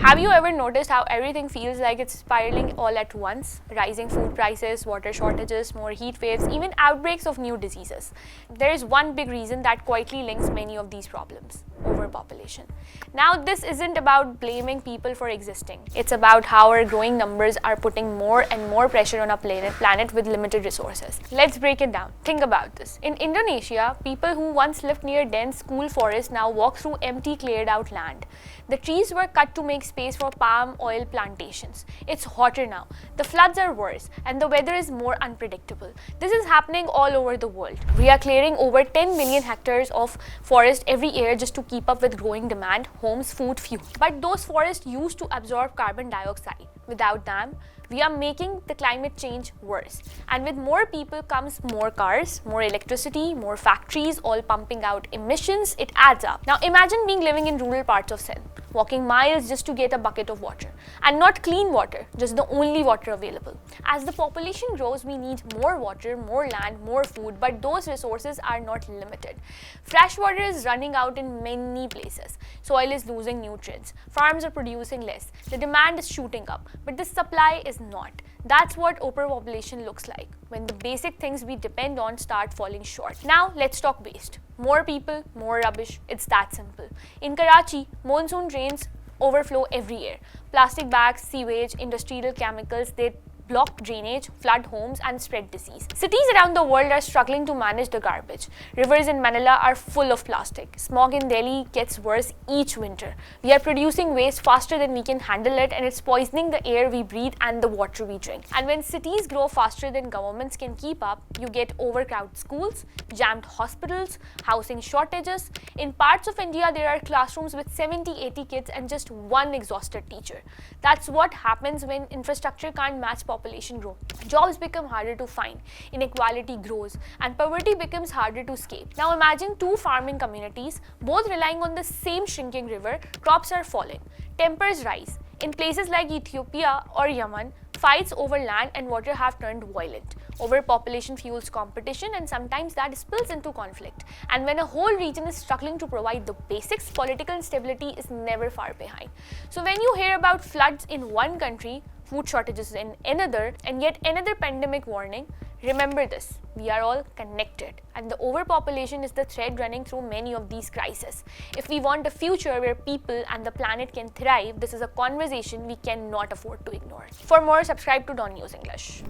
Have you ever noticed how everything feels like it's spiraling all at once? Rising food prices, water shortages, more heat waves, even outbreaks of new diseases. There is one big reason that quietly links many of these problems: overpopulation. Now, this isn't about blaming people for existing. It's about how our growing numbers are putting more and more pressure on our planet with limited resources. Let's break it down. Think about this. In Indonesia, people who once lived near dense cool forests now walk through empty, cleared out land. The trees were cut to make space for palm oil plantations. It's hotter now, the floods are worse, and the weather is more unpredictable. This is happening all over the world. We are clearing over 10 million hectares of forest every year just to keep up with growing demand, homes, food, fuel. But those forests used to absorb carbon dioxide. Without them, we are making the climate change worse. And with more people comes more cars, more electricity, more factories, all pumping out emissions. It adds up. Now imagine being living in rural parts of Sindh, walking miles just to get a bucket of water. And not clean water, just the only water available. As the population grows, we need more water, more land, more food, but those resources are not limited. Fresh water is running out in many places. Soil is losing nutrients. Farms are producing less. The demand is shooting up, but the supply is not. That's what overpopulation looks like, when the basic things we depend on start falling short. Now let's talk waste. More people, more rubbish. It's that simple. In Karachi, monsoon drains overflow every year. Plastic bags, sewage, industrial chemicals, they block drainage, flood homes, and spread disease. Cities around the world are struggling to manage the garbage. Rivers in Manila are full of plastic. Smog in Delhi gets worse each winter. We are producing waste faster than we can handle it, and it's poisoning the air we breathe and the water we drink. And when cities grow faster than governments can keep up, you get overcrowded schools, jammed hospitals, housing shortages. In parts of India, there are classrooms with 70-80 kids and just one exhausted teacher. That's what happens when infrastructure can't match population growth. Jobs become harder to find, inequality grows, and poverty becomes harder to escape. Now imagine two farming communities, both relying on the same shrinking river. Crops are falling, tempers rise. In places like Ethiopia or Yemen, fights over land and water have turned violent. Overpopulation fuels competition, and sometimes that spills into conflict. And when a whole region is struggling to provide the basics, political instability is never far behind. So when you hear about floods in one country, food shortages in another, and yet another pandemic warning, remember this: we are all connected, and the overpopulation is the thread running through many of these crises. If we want a future where people and the planet can thrive, this is a conversation we cannot afford to ignore. For more, subscribe to DawnNews English.